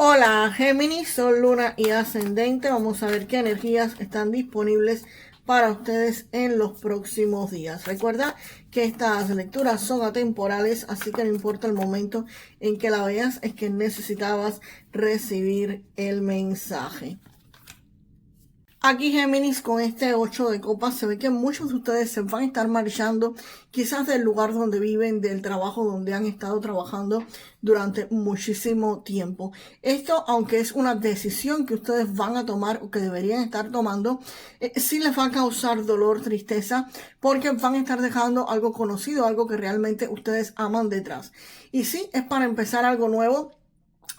Hola Géminis, Sol, Luna y Ascendente. Vamos a ver qué energías están disponibles para ustedes en los próximos días. Recuerda que estas lecturas son atemporales, así que no importa el momento en que la veas, es que necesitabas recibir el mensaje. Aquí Géminis, con este 8 de copas, se ve que muchos de ustedes se van a estar marchando quizás del lugar donde viven, del trabajo donde han estado trabajando durante muchísimo tiempo. Esto, aunque es una decisión que ustedes van a tomar o que deberían estar tomando, sí les va a causar dolor, tristeza, porque van a estar dejando algo conocido, algo que realmente ustedes aman detrás. Y sí, es para empezar algo nuevo,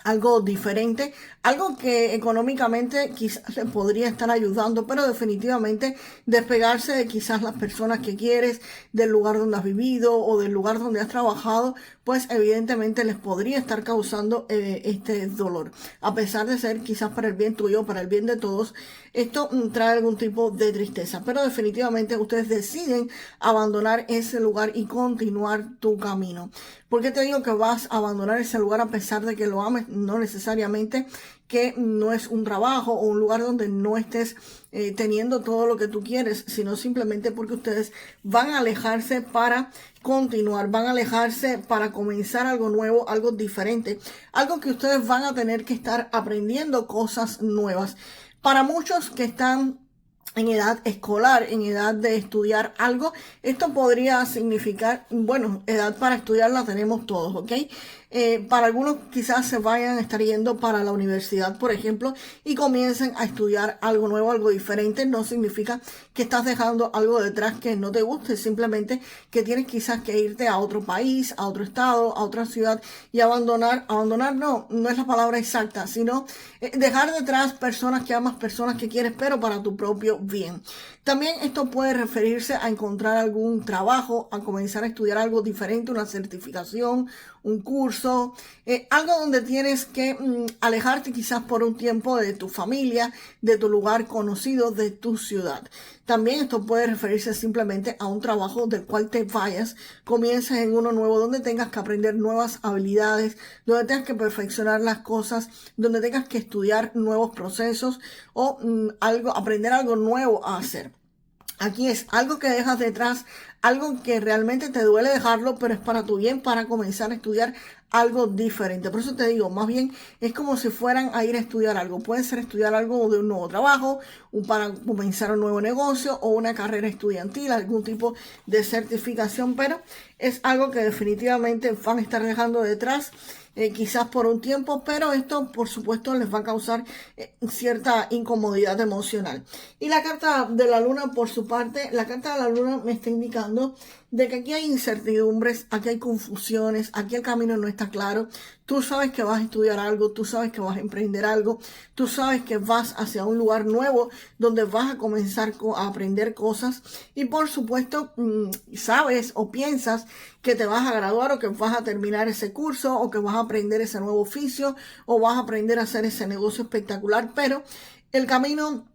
algo diferente, algo que económicamente quizás le podría estar ayudando, pero definitivamente despegarse de quizás las personas que quieres, del lugar donde has vivido o del lugar donde has trabajado, pues evidentemente les podría estar causando este dolor. A pesar de ser quizás para el bien tuyo, para el bien de todos, esto trae algún tipo de tristeza, pero definitivamente ustedes deciden abandonar ese lugar y continuar tu camino. ¿Por qué te digo que vas a abandonar ese lugar a pesar de que lo ames? No necesariamente que no es un trabajo o un lugar donde no estés teniendo todo lo que tú quieres, sino simplemente porque ustedes van a alejarse para continuar, van a alejarse para comenzar algo nuevo, algo diferente, algo que ustedes van a tener que estar aprendiendo cosas nuevas. Para muchos que están en edad escolar, en edad de estudiar algo, esto podría significar, bueno, edad para estudiar la tenemos todos, ¿ok? Para algunos quizás se vayan a estar yendo para la universidad, por ejemplo, y comiencen a estudiar algo nuevo, algo diferente. No significa que estás dejando algo detrás que no te guste, simplemente que tienes quizás que irte a otro país, a otro estado, a otra ciudad y abandonar no es la palabra exacta, sino dejar detrás personas que amas, personas que quieres, pero para tu propio bien. También esto puede referirse a encontrar algún trabajo, a comenzar a estudiar algo diferente, una certificación, un curso, algo donde tienes que alejarte quizás por un tiempo de tu familia, de tu lugar conocido, de tu ciudad. También esto puede referirse simplemente a un trabajo del cual te vayas, comiences en uno nuevo donde tengas que aprender nuevas habilidades, donde tengas que perfeccionar las cosas, donde tengas que estudiar nuevos procesos o aprender algo nuevo a hacer. Aquí es algo que dejas detrás, algo que realmente te duele dejarlo, pero es para tu bien, para comenzar a estudiar algo diferente. Por eso te digo, más bien es como si fueran a ir a estudiar algo. Puede ser estudiar algo de un nuevo trabajo, para comenzar un nuevo negocio o una carrera estudiantil, algún tipo de certificación, pero es algo que definitivamente van a estar dejando detrás. Quizás por un tiempo, pero esto por supuesto les va a causar cierta incomodidad emocional. Y la carta de la luna, por su parte, la carta de la luna me está indicando de que aquí hay incertidumbres, aquí hay confusiones, aquí el camino no está claro. Tú sabes que vas a estudiar algo, tú sabes que vas a emprender algo, tú sabes que vas hacia un lugar nuevo donde vas a comenzar a aprender cosas y por supuesto sabes o piensas que te vas a graduar o que vas a terminar ese curso o que vas a aprender ese nuevo oficio o vas a aprender a hacer ese negocio espectacular, pero el camino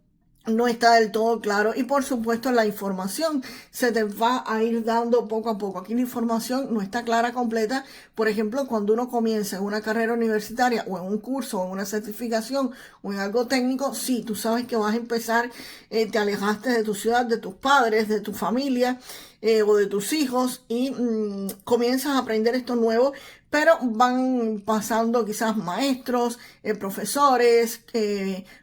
no está del todo claro y por supuesto la información se te va a ir dando poco a poco. Aquí la información no está clara, completa. Por ejemplo, cuando uno comienza en una carrera universitaria o en un curso o en una certificación o en algo técnico, sí, tú sabes que vas a empezar, te alejaste de tu ciudad, de tus padres, de tu familia o de tus hijos y comienzas a aprender esto nuevo, pero van pasando quizás maestros, profesores,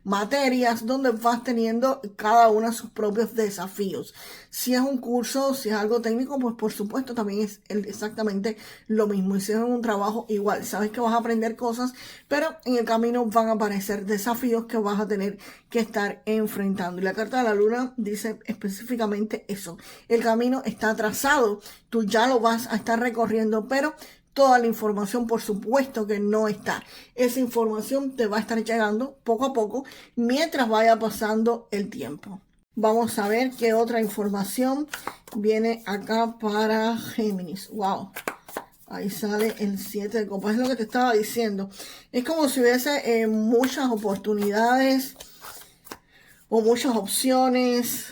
materias, donde vas teniendo cada una sus propios desafíos. Si es un curso, si es algo técnico, pues por supuesto también es exactamente lo mismo. Y si es un trabajo, igual, sabes que vas a aprender cosas, pero en el camino van a aparecer desafíos que vas a tener que estar enfrentando. Y la carta de la luna dice específicamente eso. El camino está trazado, tú ya lo vas a estar recorriendo, pero toda la información, por supuesto que no está. Esa información te va a estar llegando poco a poco mientras vaya pasando el tiempo. Vamos a ver qué otra información viene acá para Géminis. Wow. Ahí sale el 7 de copas. Es lo que te estaba diciendo. Es como si hubiese muchas oportunidades o muchas opciones.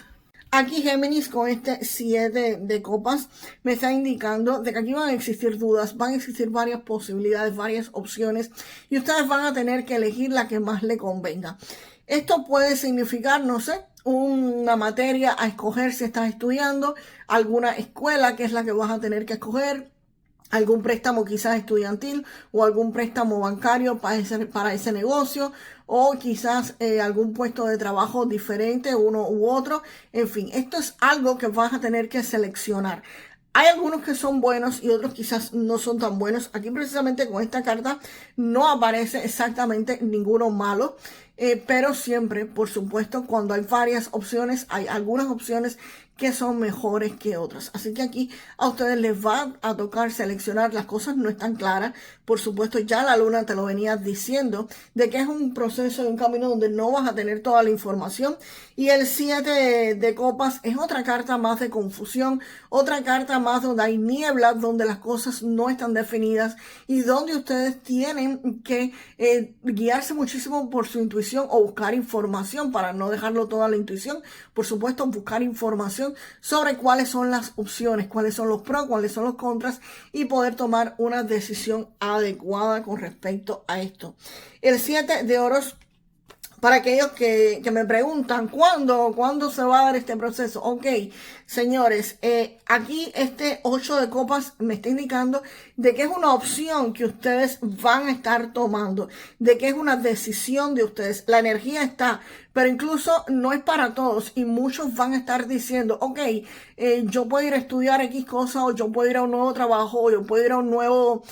Aquí Géminis con este 7 de copas me está indicando de que aquí van a existir dudas, van a existir varias posibilidades, varias opciones y ustedes van a tener que elegir la que más le convenga. Esto puede significar, no sé, una materia a escoger si estás estudiando, alguna escuela que es la que vas a tener que escoger, algún préstamo quizás estudiantil o algún préstamo bancario para ese negocio o quizás algún puesto de trabajo diferente, uno u otro. En fin, esto es algo que vas a tener que seleccionar. Hay algunos que son buenos y otros quizás no son tan buenos. Aquí precisamente con esta carta no aparece exactamente ninguno malo, pero siempre, por supuesto, cuando hay varias opciones, hay algunas opciones que son mejores que otras. Así que aquí a ustedes les va a tocar seleccionar. Las cosas no están claras. Por supuesto, ya la luna te lo venía diciendo de que es un proceso y un camino donde no vas a tener toda la información. Y el 7 de copas es otra carta más de confusión, otra carta más donde hay niebla, donde las cosas no están definidas y donde ustedes tienen que guiarse muchísimo por su intuición o buscar información para no dejarlo toda la intuición. Por supuesto, buscar información sobre cuáles son las opciones, cuáles son los pros, cuáles son los contras y poder tomar una decisión adecuada con respecto a esto. El 7 de oros, para aquellos que me preguntan ¿cuándo se va a dar este proceso? Ok, señores, aquí este 8 de copas me está indicando de que es una opción que ustedes van a estar tomando, de que es una decisión de ustedes. La energía está, pero incluso no es para todos y muchos van a estar diciendo, ok, yo puedo ir a estudiar X cosa o yo puedo ir a un nuevo trabajo o yo puedo ir a un nuevo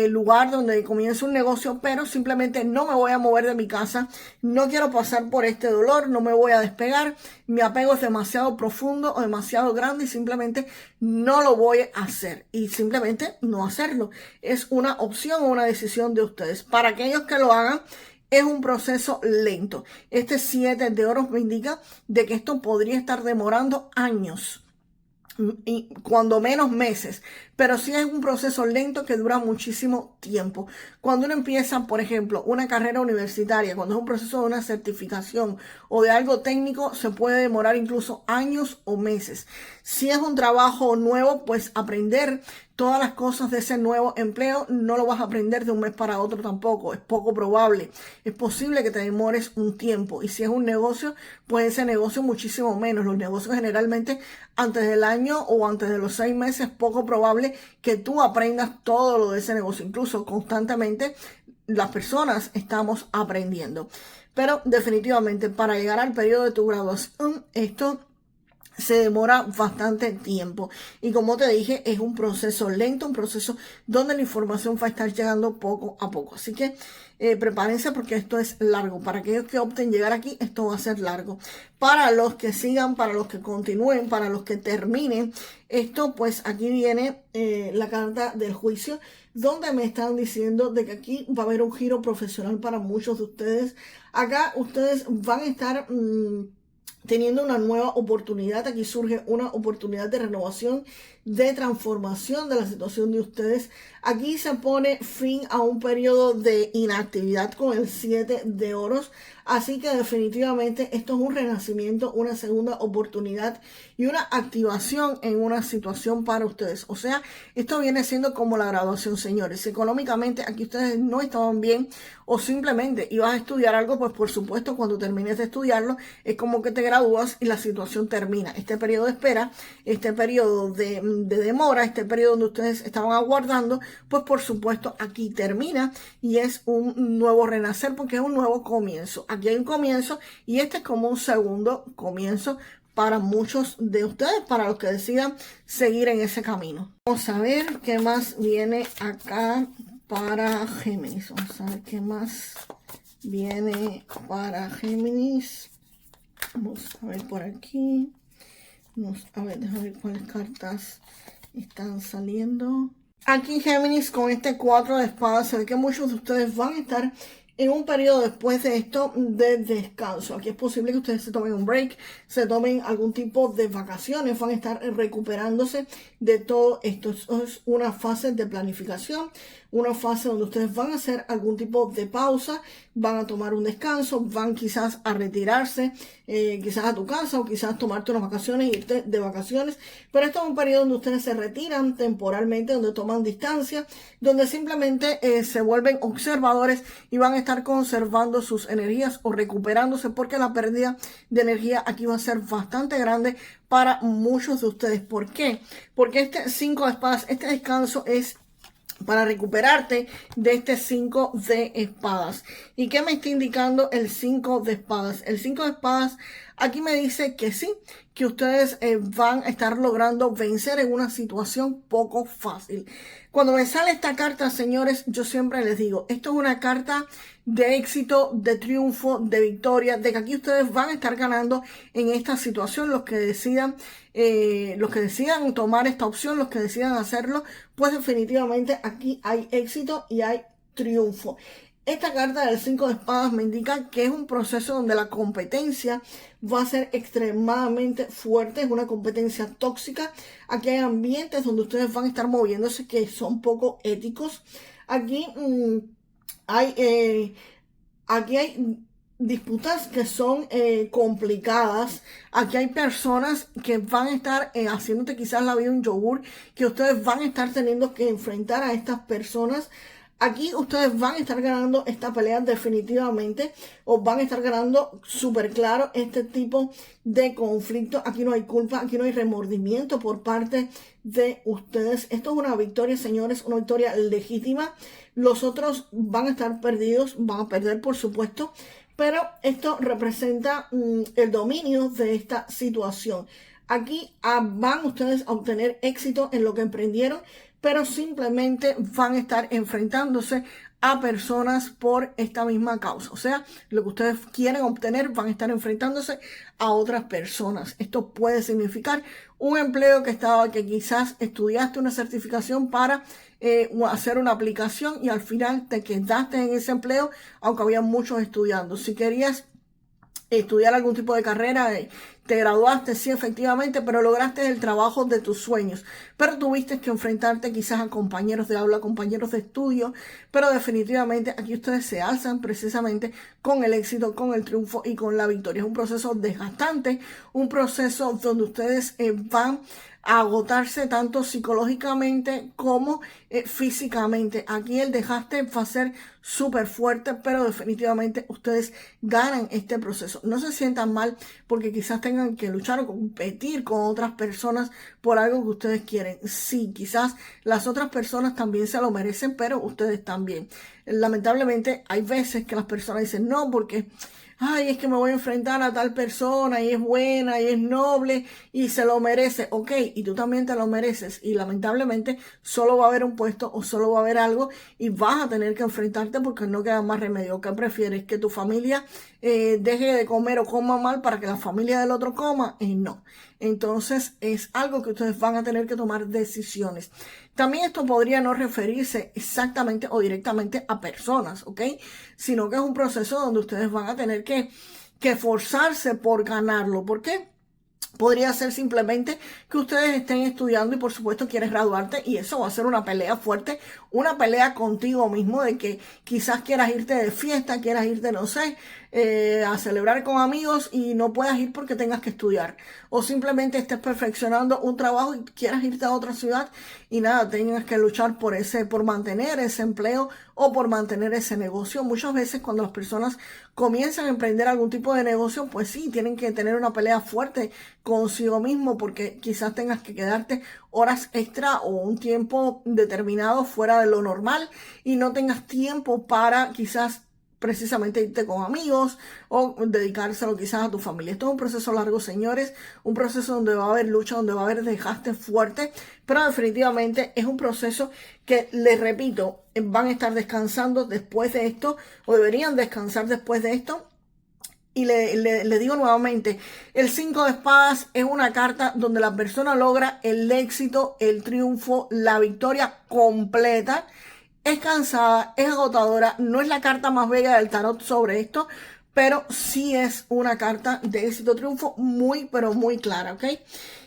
lugar donde comience un negocio, pero simplemente no me voy a mover de mi casa, no quiero pasar por este dolor, no me voy a despegar, mi apego es demasiado profundo o demasiado grande y simplemente no lo voy a hacer y simplemente no hacerlo. Es una opción o una decisión de ustedes. Para aquellos que lo hagan, es un proceso lento. Este 7 de oros me indica de que esto podría estar demorando años y cuando menos meses, pero sí es un proceso lento que dura muchísimo tiempo. Cuando uno empieza, por ejemplo, una carrera universitaria, cuando es un proceso de una certificación o de algo técnico, se puede demorar incluso años o meses. Si es un trabajo nuevo, pues aprender todas las cosas de ese nuevo empleo no lo vas a aprender de un mes para otro tampoco, es poco probable. Es posible que te demores un tiempo y si es un negocio, pues ese negocio muchísimo menos. Los negocios generalmente antes del año o antes de los 6 meses es poco probable que tú aprendas todo lo de ese negocio. Incluso constantemente las personas estamos aprendiendo. Pero definitivamente para llegar al periodo de tu graduación, esto se demora bastante tiempo y como te dije es un proceso lento, un proceso donde la información va a estar llegando poco a poco, así que prepárense porque esto es largo. Para aquellos que opten llegar aquí, esto va a ser largo. Para los que sigan, para los que continúen, para los que terminen esto, pues aquí viene la carta del juicio, donde me están diciendo de que aquí va a haber un giro profesional para muchos de ustedes. Acá ustedes van a estar teniendo una nueva oportunidad. Aquí surge una oportunidad de renovación, de transformación de la situación de ustedes. Aquí se pone fin a un periodo de inactividad con el 7 de oros. Así que definitivamente esto es un renacimiento, una segunda oportunidad y una activación en una situación para ustedes. O sea, esto viene siendo como la graduación, señores. Si económicamente aquí ustedes no estaban bien o simplemente ibas a estudiar algo, pues por supuesto cuando termines de estudiarlo es como que te gradúas y la situación termina. Este periodo de espera, este periodo de demora, este periodo donde ustedes estaban aguardando, pues por supuesto aquí termina y es un nuevo renacer porque es un nuevo comienzo. Aquí hay un comienzo y este es como un segundo comienzo para muchos de ustedes, para los que decidan seguir en ese camino. Vamos a ver qué más viene acá para Géminis. Vamos a ver qué más viene para Géminis. Vamos a ver por aquí. Vamos a ver, déjame ver cuáles cartas están saliendo. Aquí Géminis con este 4 de espadas, se ve que muchos de ustedes van a estar en un periodo después de esto de descanso. Aquí es posible que ustedes se tomen un break, se tomen algún tipo de vacaciones, van a estar recuperándose de todo esto. Es una fase de planificación, una fase donde ustedes van a hacer algún tipo de pausa, van a tomar un descanso, van quizás a retirarse, quizás a tu casa o quizás tomarte unas vacaciones e irte de vacaciones. Pero esto es un periodo donde ustedes se retiran temporalmente, donde toman distancia, donde simplemente se vuelven observadores y van a estar conservando sus energías o recuperándose, porque la pérdida de energía aquí va a ser bastante grande para muchos de ustedes. ¿Por qué? Porque este 5 de espadas, este descanso es para recuperarte de este 5 de espadas. ¿Y qué me está indicando el 5 de espadas? El 5 de espadas aquí me dice que sí, que ustedes van a estar logrando vencer en una situación poco fácil. Cuando me sale esta carta, señores, yo siempre les digo, esto es una carta de éxito, de triunfo, de victoria, de que aquí ustedes van a estar ganando en esta situación. Los que decidan tomar esta opción, los que decidan hacerlo, pues definitivamente aquí hay éxito y hay triunfo. Esta carta del 5 de espadas me indica que es un proceso donde la competencia va a ser extremadamente fuerte, es una competencia tóxica. Aquí hay ambientes donde ustedes van a estar moviéndose que son poco éticos. Aquí hay disputas que son complicadas. Aquí hay personas que van a estar haciéndote quizás la vida un yogur, que ustedes van a estar teniendo que enfrentar a estas personas. Aquí ustedes van a estar ganando esta pelea definitivamente, o van a estar ganando súper claro este tipo de conflicto. Aquí no hay culpa, aquí no hay remordimiento por parte de ustedes. Esto es una victoria, señores, una victoria legítima. Los otros van a estar perdidos, van a perder por supuesto, pero esto representa el dominio de esta situación. Aquí van ustedes a obtener éxito en lo que emprendieron, pero simplemente van a estar enfrentándose a personas por esta misma causa. O sea, lo que ustedes quieren obtener, van a estar enfrentándose a otras personas. Esto puede significar un empleo que quizás estudiaste una certificación para hacer una aplicación y al final te quedaste en ese empleo, aunque había muchos estudiando. Si querías estudiar algún tipo de carrera, te graduaste, sí, efectivamente, pero lograste el trabajo de tus sueños. Pero tuviste que enfrentarte quizás a compañeros de aula, compañeros de estudio, pero definitivamente aquí ustedes se alzan precisamente con el éxito, con el triunfo y con la victoria. Es un proceso desgastante, un proceso donde ustedes van a agotarse tanto psicológicamente como físicamente. Aquí el desgaste va a ser súper fuerte, pero definitivamente ustedes ganan este proceso. No se sientan mal porque quizás tengan que luchar o competir con otras personas por algo que ustedes quieren. Sí, quizás las otras personas también se lo merecen, pero ustedes también. Lamentablemente hay veces que las personas dicen no porque ay, es que me voy a enfrentar a tal persona y es buena y es noble y se lo merece. Ok, y tú también te lo mereces. Y lamentablemente solo va a haber un puesto o solo va a haber algo y vas a tener que enfrentarte porque no queda más remedio. ¿Qué prefieres? ¿Que tu familia deje de comer o coma mal para que la familia del otro coma? No. Entonces es algo que ustedes van a tener que tomar decisiones. También esto podría no referirse exactamente o directamente a personas, ¿ok? Sino que es un proceso donde ustedes van a tener que esforzarse por ganarlo. ¿Por qué? Podría ser simplemente que ustedes estén estudiando y por supuesto quieres graduarte y eso va a ser una pelea fuerte, una pelea contigo mismo de que quizás quieras irte de fiesta, quieras irte, no sé, a celebrar con amigos y no puedas ir porque tengas que estudiar. O simplemente estés perfeccionando un trabajo y quieras irte a otra ciudad y nada, tengas que luchar por mantener ese empleo o por mantener ese negocio. Muchas veces cuando las personas comienzan a emprender algún tipo de negocio, pues sí, tienen que tener una pelea fuerte consigo mismo porque quizás tengas que quedarte horas extra o un tiempo determinado fuera de lo normal y no tengas tiempo para quizás precisamente irte con amigos o dedicárselo quizás a tu familia. Esto es un proceso largo, señores, un proceso donde va a haber lucha, donde va a haber desgaste fuerte, pero definitivamente es un proceso que, les repito, van a estar descansando después de esto o deberían descansar después de esto. Y le digo nuevamente, el 5 de espadas es una carta donde la persona logra el éxito, el triunfo, la victoria completa Es cansada, es agotadora, no es la carta más bella del tarot sobre esto, pero sí es una carta de éxito, triunfo muy, pero muy clara, ¿ok?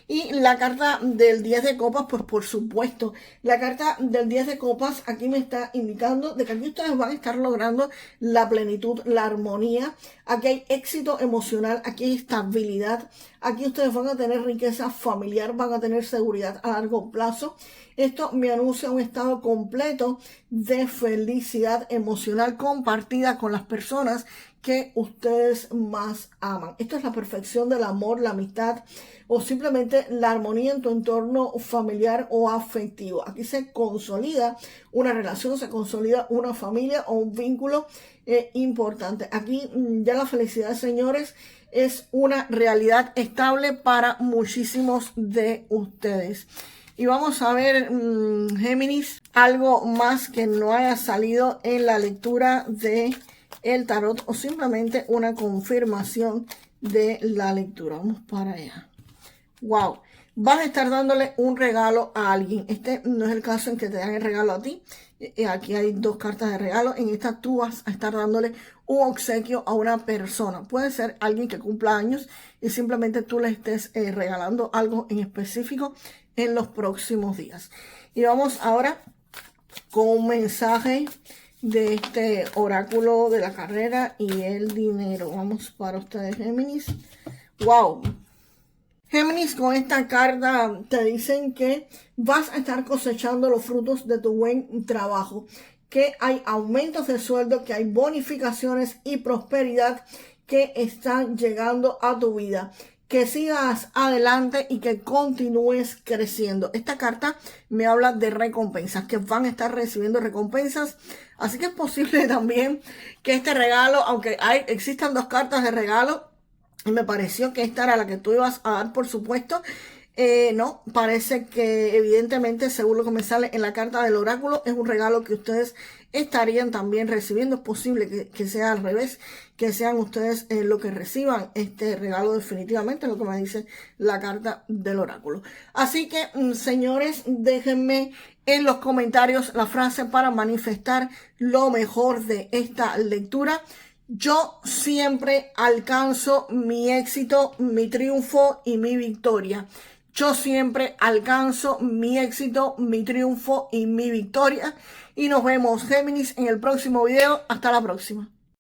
Y la carta del 10 de copas, pues por supuesto, la carta del 10 de copas aquí me está indicando de que aquí ustedes van a estar logrando la plenitud, la armonía. Aquí hay éxito emocional, aquí hay estabilidad, aquí ustedes van a tener riqueza familiar, van a tener seguridad a largo plazo. Esto me anuncia un estado completo de felicidad emocional compartida con las personas que ustedes más aman. Esto es la perfección del amor, la amistad o simplemente la armonía en tu entorno familiar o afectivo. Aquí se consolida una relación, se consolida una familia o un vínculo importante. Aquí ya la felicidad, señores, es una realidad estable para muchísimos de ustedes. Y vamos a ver, Géminis, algo más que no haya salido en la lectura de el tarot o simplemente una confirmación de la lectura. Vamos para allá. Wow, vas a estar dándole un regalo a alguien. Este no es el caso en que te dan el regalo a ti. Aquí hay dos cartas de regalo. En esta tú vas a estar dándole un obsequio a una persona. Puede ser alguien que cumpla años y simplemente tú le estés regalando algo en específico en los próximos días. Y vamos ahora con un mensaje de este oráculo de la carrera y el dinero. Vamos para ustedes, Géminis. Wow. Géminis, con esta carta te dicen que vas a estar cosechando los frutos de tu buen trabajo, que hay aumentos de sueldo, que hay bonificaciones y prosperidad que están llegando a tu vida. Que sigas adelante y que continúes creciendo. Esta carta me habla de recompensas, que van a estar recibiendo recompensas. Así que es posible también que este regalo, aunque existan dos cartas de regalo, y me pareció que esta era la que tú ibas a dar, por supuesto. No, parece que evidentemente, según lo que me sale en la carta del oráculo, es un regalo que ustedes estarían también recibiendo. Es posible que sea al revés, que sean ustedes lo que reciban este regalo definitivamente, es lo que me dice la carta del oráculo. Así que, señores, déjenme en los comentarios la frase para manifestar lo mejor de esta lectura. Yo siempre alcanzo mi éxito, mi triunfo y mi victoria. Yo siempre alcanzo mi éxito, mi triunfo y mi victoria. Y nos vemos, Géminis, en el próximo video. Hasta la próxima.